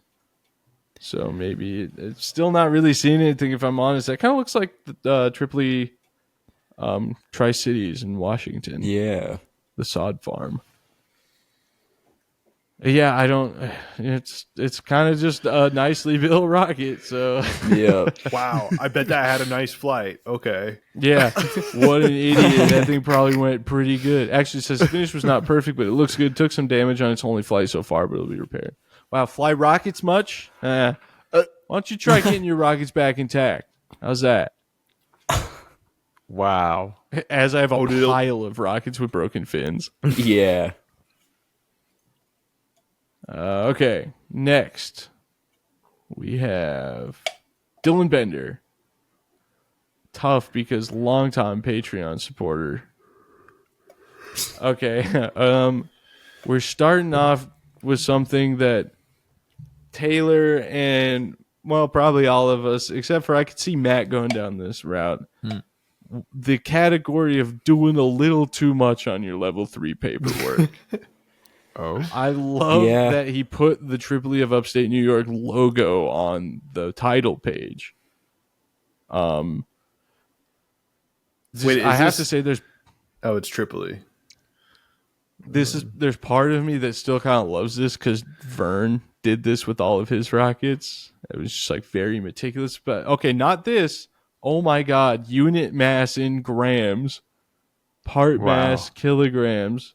So maybe it's still not really seeing anything. If I'm honest, that kind of looks like the Tripoli, Tri-Cities in Washington. Yeah. The sod farm. Yeah, I don't. It's kind of just a nicely built rocket. So Yeah. Wow, I bet that had a nice flight. Okay. yeah, what an idiot! That thing probably went pretty good. Actually, it says the finish was not perfect, but it looks good. Took some damage on its only flight so far, but it'll be repaired. Wow, fly rockets much? Why don't you try getting your rockets back intact? How's that? Wow. As I have a pile of rockets with broken fins. Yeah. Okay, next we have Dylan Bender. Tough because longtime Patreon supporter. Okay, we're starting off with something that Taylor and, well, probably all of us, except for I could see Matt going down this route. The category of doing a little too much on your level 3 paperwork. Oh. I love that he put the Tripoli of Upstate New York logo on the title page. Wait, I have to say there's it's Tripoli. there's part of me that still kind of loves this because Vern did this with all of his rockets. It was just like very meticulous. But okay, not this. Oh my God, unit mass in grams, part mass kilograms.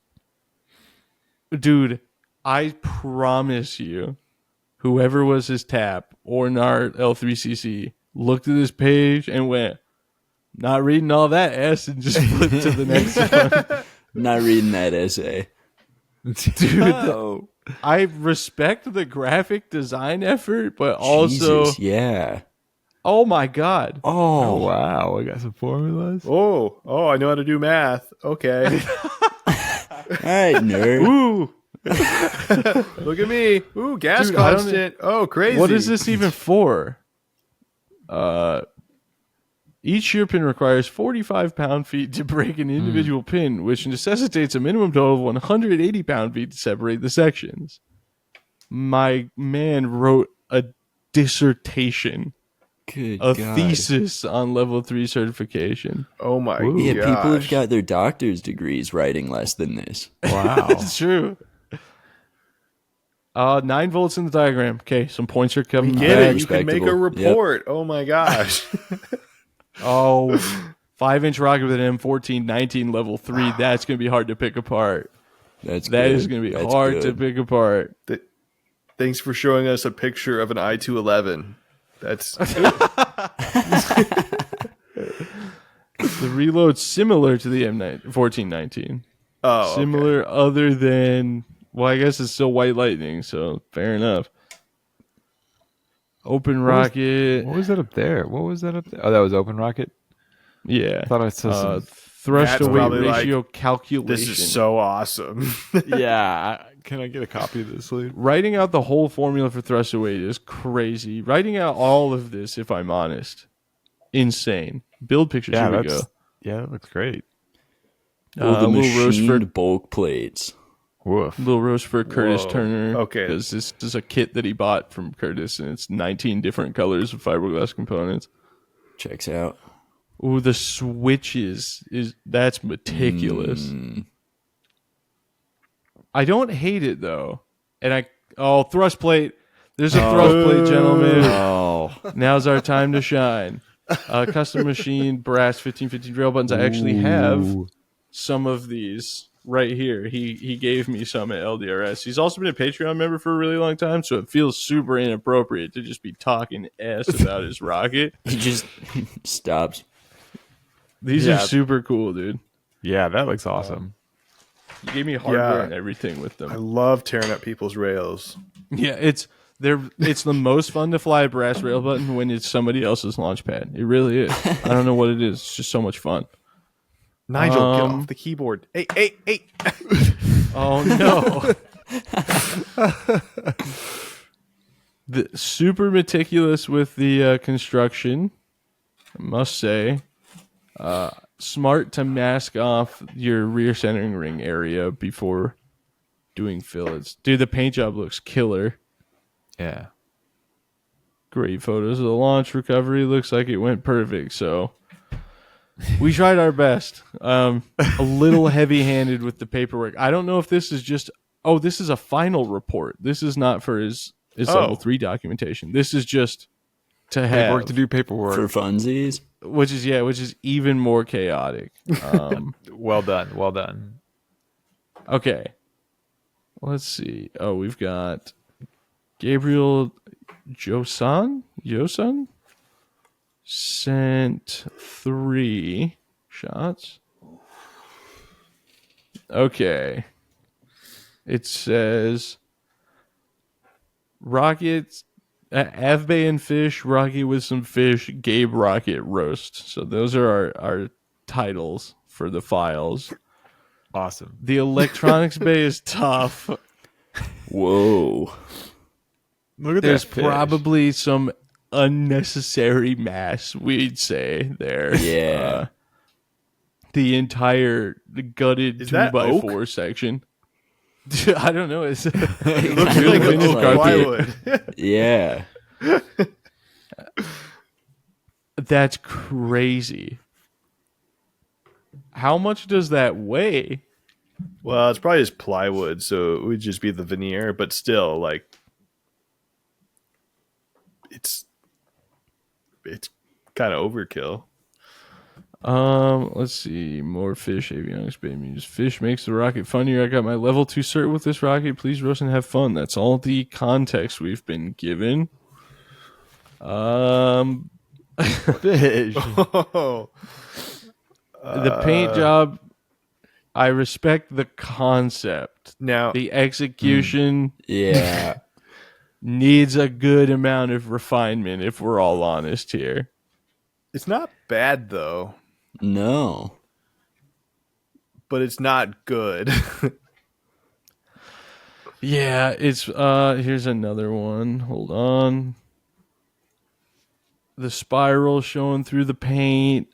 Dude, I promise you, whoever was his tap or Nart L3CC looked at this page and went, not reading all that S, and just flipped to the next one. Not reading that essay. Dude, I respect the graphic design effort, but also, Jesus, yeah. oh my God. Oh, wow. I got some formulas. Oh, I know how to do math. Okay. All right, nerd. Ooh. Look at me. Ooh, gas Dude, I don't- constant. Oh, crazy. What is this even for? Each shear-pin requires 45 pound-feet to break an individual pin, which necessitates a minimum total of 180 pound-feet to separate the sections. My man wrote a dissertation, Good a God. thesis on level 3 certification. Oh my Yeah, gosh. people have got their doctor's degrees writing less than this. Wow. It's true. 9 volts in the diagram. Okay, some points are coming Get back. it. You can make a Respectable. report. Oh my gosh. Oh, 5-inch rocket with an M1419 level 3. That's going to be hard to pick apart. That's That good. is going to be That's hard good. to pick apart. Thanks for showing us a picture of an I-211. That's The reload's similar to the M1419. okay. Similar other than, well, I guess it's still White Lightning, so fair enough. Open rocket. What was that up there? What was that up there? Oh, that was open rocket? Yeah. I thought I saw some. Thrust That's to weight probably like, ratio calculation. This is so awesome. Yeah. Can I get a copy of this, Lee? Writing out the whole formula for thrust to weight is crazy. Writing out all of this, if I'm honest, insane. Build pictures. Yeah, Here we go. Yeah, that looks great. Oh, the little machined Rochefort, bulk plates. Woof. little Rochefort Curtis Whoa. Turner. Okay. Because this is a kit that he bought from Curtis, and it's 19 different colors of fiberglass components. Checks out. Ooh, the switches that's meticulous. I don't hate it though, and thrust plate. There's a thrust plate, gentlemen. Oh, Now's our time to shine. Custom machine brass 1515 rail buttons. I actually have some of these right here. He gave me some at LDRS. He's also been a Patreon member for a really long time, so it feels super inappropriate to just be talking S about his rocket. he just stops. These Yeah. are super cool, dude. Yeah, that looks awesome. You gave me hardware Yeah. and everything with them. I love tearing up people's rails. Yeah, it's the most fun to fly a brass rail button when it's somebody else's launch pad. It really is. I don't know what it is. It's just so much fun. Nigel, get off the keyboard. Hey. Oh no. The super meticulous with the construction, I must say. smart to mask off your rear centering ring area before doing fillets. Dude, the paint job looks killer. Yeah. Great photos of the launch recovery. Looks like it went perfect. So we tried our best. A little heavy-handed with the paperwork. I don't know if this is just... Oh, this is a final report. This is not for his level 3 documentation. This is just to have... Paperwork to do paperwork. For funsies? Which is even more chaotic. Well done. Okay. Let's see. Oh, we've got Gabriel Josan sent 3 shots. Okay. It says rockets, Avbay and fish, Rocky with some fish, Gabe rocket roast. So those are our titles for the files. Awesome. The electronics bay is tough. Whoa. Look at There's that fish. probably some unnecessary mass, we'd say, there. Yeah. The entire gutted Is that 2x4 section. I don't know. It looks It like looks a like plywood. Yeah. That's crazy. How much does that weigh? Well, it's probably just plywood, so it would just be the veneer, but still, like, it's kind of overkill. Let's see. More fish, avionics, baby. Fish makes the rocket funnier. I got my level 2 cert with this rocket. Please roast and have fun. That's all the context we've been given. Fish. The paint job, I respect the concept. Now, The execution Yeah. needs a good amount of refinement, if we're all honest here. it's not bad, though, No. but it's not good. Yeah, it's here's another one. Hold on. The spiral showing through the paint.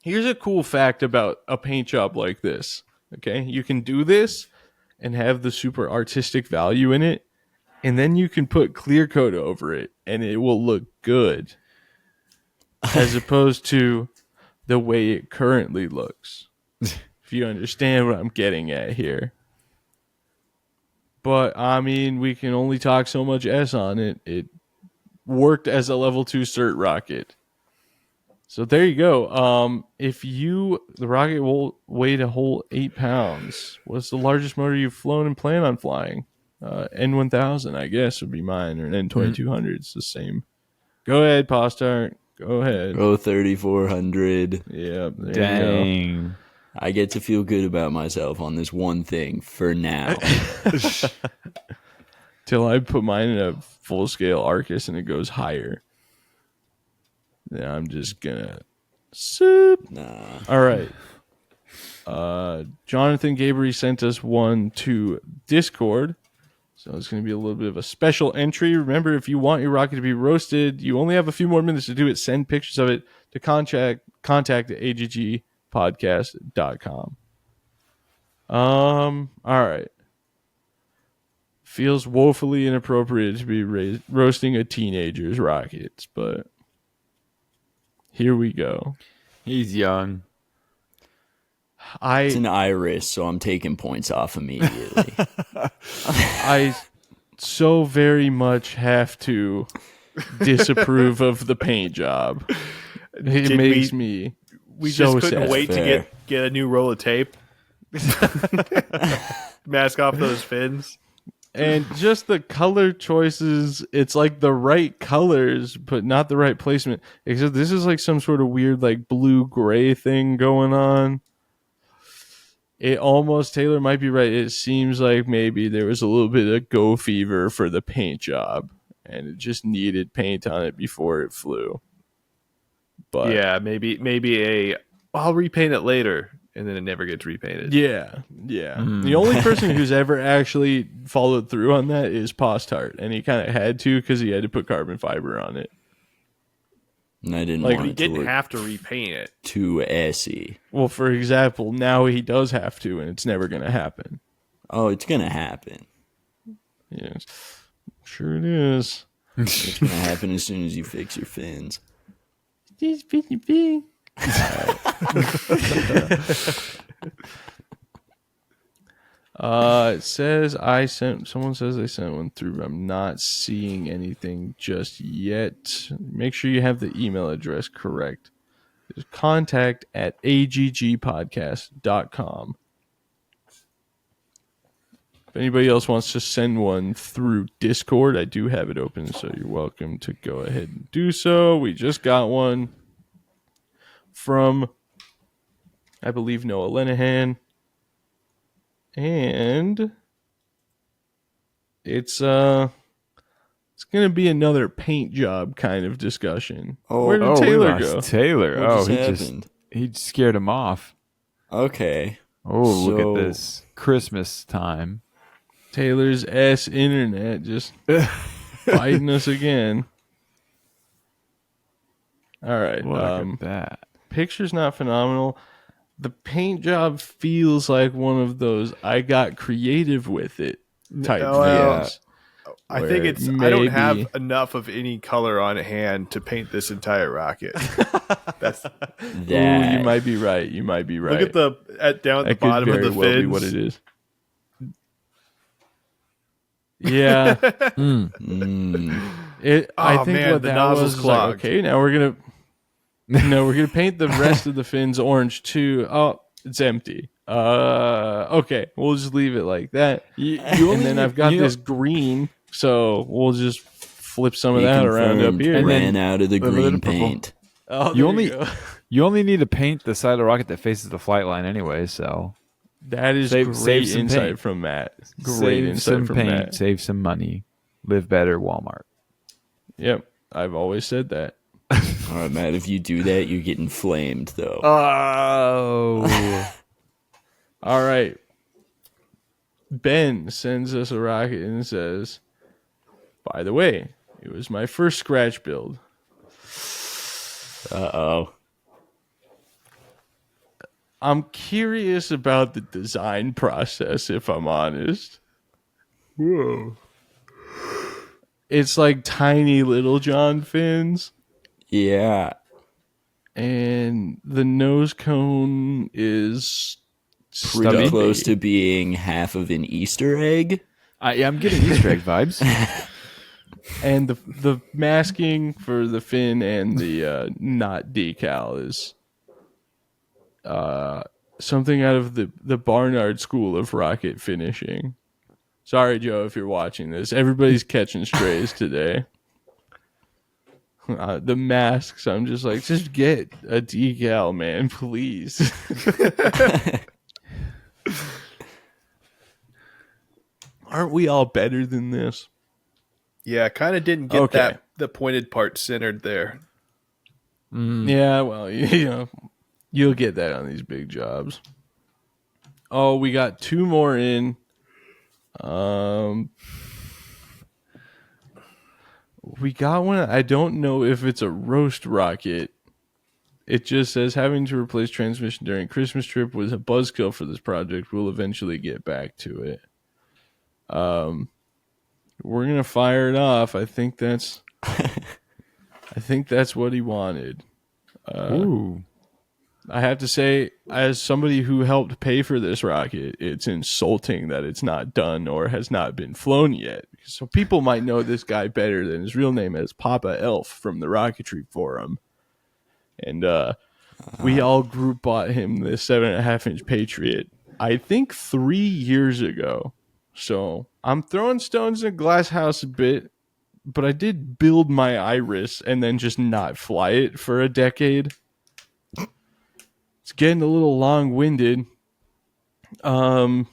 Here's a cool fact about a paint job like this. Okay, you can do this and have the super artistic value in it, and then you can put clear coat over it, and it will look good, as opposed to the way it currently looks. If you understand what I'm getting at here. But, I mean, we can only talk so much S on it. It worked as a level 2 cert rocket. So there you go. The rocket will weigh a whole 8 pounds. What's the largest motor you've flown and plan on flying? N1000, I guess, would be mine, or an N2200. It's the same. Go ahead, Postart. Go ahead. Oh, 3400. Yeah, there you go. Dang. I get to feel good about myself on this one thing for now. Till I put mine in a full-scale Arcus and it goes higher. Then I'm just gonna soup. Nah. All right. Jonathan Gabriel sent us one to Discord. So it's going to be a little bit of a special entry. Remember, if you want your rocket to be roasted, you only have a few more minutes to do it. Send pictures of it to contact at aggpodcast.com. All right. Feels woefully inappropriate to be roasting a teenager's rockets, but here we go. He's young. It's an iris, so I'm taking points off immediately. I so very much have to disapprove of the paint job. It Did makes me We so just couldn't sad. wait to Fair. get a new roll of tape. Mask off those fins. And just the color choices, it's like the right colors, but not the right placement. Except this is like some sort of weird like blue-gray thing going on. It almost, Taylor might be right. It seems like maybe there was a little bit of go fever for the paint job, and it just needed paint on it before it flew. But Yeah, maybe I'll repaint it later, and then it never gets repainted. yeah. The only person who's ever actually followed through on that is Postart, and he kind of had to because he had to put carbon fiber on it. And I didn't Like, want he it to didn't look have to repaint it. too assy. Well, for example, now he does have to, and it's never going to happen. Oh, it's gonna happen. Yes, sure it is. It's gonna happen as soon as you fix your fins. It says someone says they sent one through, but I'm not seeing anything just yet. Make sure you have the email address correct. It's contact@aggpodcast.com. If anybody else wants to send one through Discord, I do have it open, so you're welcome to go ahead and do so. We just got one from, I believe, Noah Lenahan. And it's gonna be another paint job kind of discussion. Where did Taylor go? Taylor. What just happened? He scared him off. Okay. Oh, look at this. Christmas time. Taylor's internet just fighting us again. All right. Look at that. Picture's not phenomenal. The paint job feels like one of those I got creative with it type things. I think it's. I don't have enough of any color on hand to paint this entire rocket. That's Ooh, you might be right. Look at down at the bottom of the fins. Be what it is. Yeah. I think man, what the that nozzle's was clogged. like, okay, now we're gonna paint the rest of the fins orange too. Oh, it's empty. Okay, we'll just leave it like that. And then I've got this green, so we'll just flip some of that around up here. And ran out of the green paint. Oh, you only need to paint the side of the rocket that faces the flight line anyway. So that is great insight from Matt. Great insight from Matt. Save some money. Live better, Walmart. Yep, I've always said that. All right, Matt, if you do that, you're getting flamed, though. Oh. All right. Ben sends us a rocket and says, by the way, it was my first scratch build. Uh-oh. I'm curious about the design process, if I'm honest. Whoa. It's like tiny Little John fins. Yeah. And the nose cone is pretty close to being half of an Easter egg. I'm getting Easter egg vibes. And the masking for the fin and the knot decal is something out of the Barnard School of Rocket Finishing. Sorry, Joe, if you're watching this. Everybody's catching strays today. The masks, I'm just like, just get a decal, man, please. Aren't we all better than this? Yeah, kind of didn't get the pointed part centered there. Yeah, well, you'll get that on these big jobs. Oh, we got two more in. We got one. I don't know if it's a roast rocket. It just says having to replace transmission during Christmas trip was a buzzkill for this project. We'll eventually get back to it. We're gonna fire it off. I think that's what he wanted. Ooh. I have to say, as somebody who helped pay for this rocket, it's insulting that it's not done or has not been flown yet. So people might know this guy better than his real name is Papa Elf from the Rocketry Forum. And we all group bought him the 7.5-inch Patriot, I think 3 years ago. So I'm throwing stones in a glass house a bit, but I did build my Iris and then just not fly it for a decade. It's getting a little long-winded. Other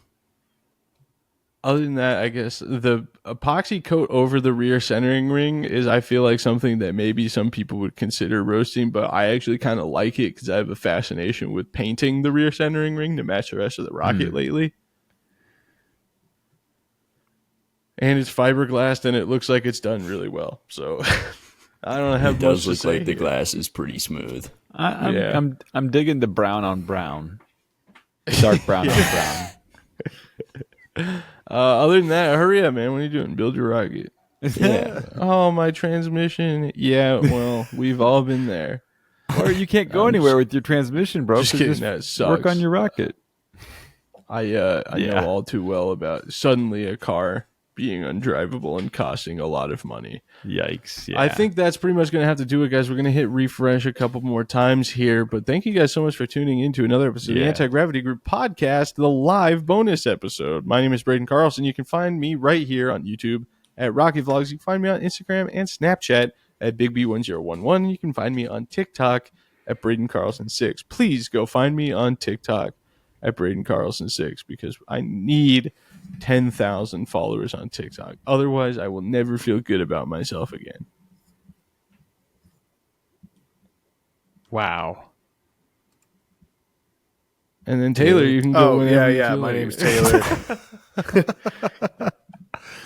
than that, I guess the epoxy coat over the rear centering ring is, I feel like, something that maybe some people would consider roasting, but I actually kind of like it because I have a fascination with painting the rear centering ring to match the rest of the rocket lately. And it's fiberglass and it looks like it's done really well. So I don't have It does much to look like say the here. glass is pretty smooth. I'm digging the brown on brown, dark brown on brown. Other than that, hurry up, man. What are you doing? Build your rocket. Yeah. Oh, my transmission. Yeah, well, we've all been there. Or you can't go anywhere with your transmission, bro. Just so kidding, that sucks. work on your rocket. I know all too well about suddenly a car being undrivable and costing a lot of money. Yikes! Yeah. I think that's pretty much going to have to do it, guys. We're going to hit refresh a couple more times here, but thank you guys so much for tuning into another episode of the Anti-Gravity Group podcast, the live bonus episode. My name is Braden Carlson. You can find me right here on YouTube at Rocket Vlogs. You can find me on Instagram and Snapchat at BigB1011. You can find me on TikTok at Braden Carlson 6. Please go find me on TikTok at Braden Carlson 6 because I need 10,000 followers on TikTok. Otherwise, I will never feel good about myself again. Wow. And then Taylor, you can go. My name's Taylor.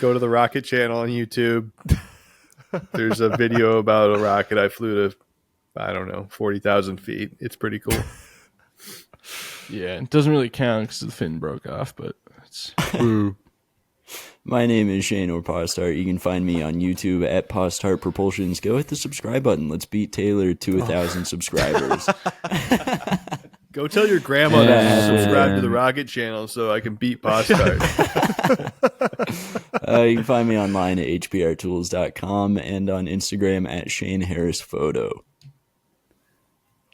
Go to the Rocket channel on YouTube. There's a video about a rocket I flew to, 40,000 feet. It's pretty cool. Yeah, it doesn't really count because the fin broke off, but it's My name is Shane or Postart. You can find me on YouTube at Postart Propulsions. Go hit the subscribe button. Let's beat Taylor to 1,000 subscribers. Go tell your grandma to subscribe to the Rocket channel so I can beat Postart. You can find me online at hprtools.com and on Instagram at Shane Harris Photo.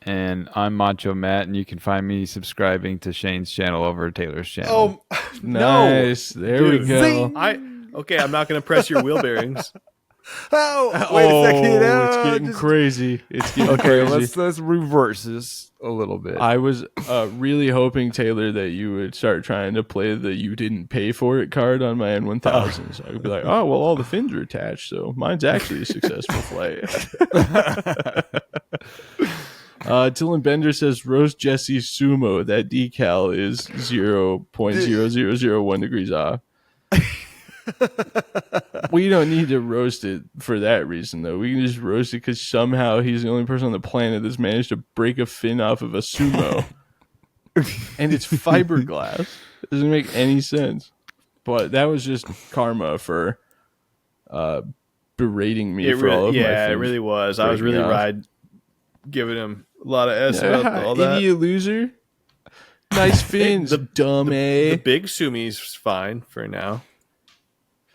And I'm Macho Matt, and you can find me subscribing to Shane's channel over Taylor's channel. nice. There we go. I'm not going to press your wheel bearings. Wait a second. It's getting crazy. It's getting crazy. Let's reverse this a little bit. I was really hoping, Taylor, that you would start trying to play the "you didn't pay for it" card on my N1000. So I would be like, oh, well, all the fins are attached, so mine's actually a successful flight. Dylan Bender says, roast Jesse Sumo. That decal is 0.0001 degrees off. We don't need to roast it for that reason, though. We can just roast it because somehow he's the only person on the planet that's managed to break a fin off of a sumo. And it's fiberglass. It doesn't make any sense. But that was just karma for berating me for all of my fins. Yeah, it really was. I was really giving him a lot of S about all that. Idiot loser. Nice fins, dumb A. The big Sumi's fine for now.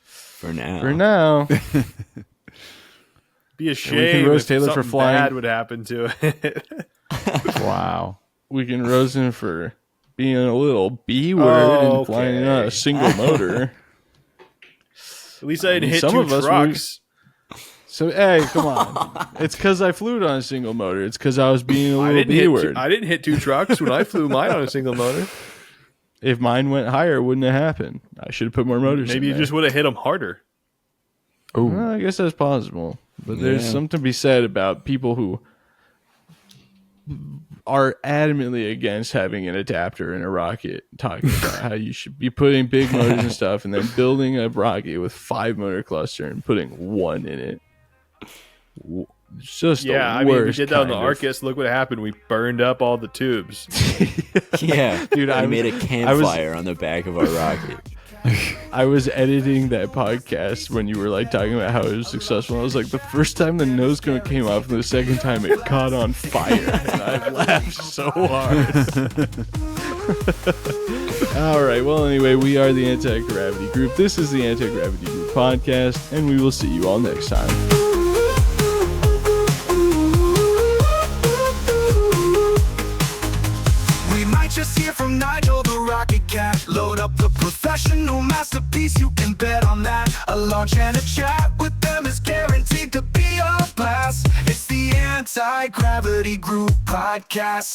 For now. Be a shame we can roast if Taylor something for flying. bad would happen to it. Wow. We can roast him for being a little B word and flying on a single motor. At least I didn't hit some two of us trucks. So, hey, come on. It's because I flew it on a single motor. It's because I was being a little B word. I didn't hit two trucks when I flew mine on a single motor. If mine went higher, it wouldn't have happened. I should have put more motors Maybe in you there. just would have hit them harder. Well, I guess that's possible. But there's something to be said about people who are adamantly against having an adapter in a rocket, talking about how you should be putting big motors and stuff and then building a rocket with 5 motor cluster and putting one in it. It's just the worst. We did that on the kind of- Arcus. Look what happened. We burned up all the tubes. Yeah, Dude, I made a campfire on the back of our rocket. I was editing that podcast when you were like talking about how it was successful. I was like, the first time the nose cone came off, and the second time it caught on fire, and I laughed so hard. All right. Well, anyway, we are the Anti-Gravity Group. This is the Anti-Gravity Group podcast, and we will see you all next time. Just hear from Nigel the Rocket Cat. Load up the professional masterpiece, you can bet on that. A launch and a chat with them is guaranteed to be a blast. It's the Anti-Gravity Group podcast.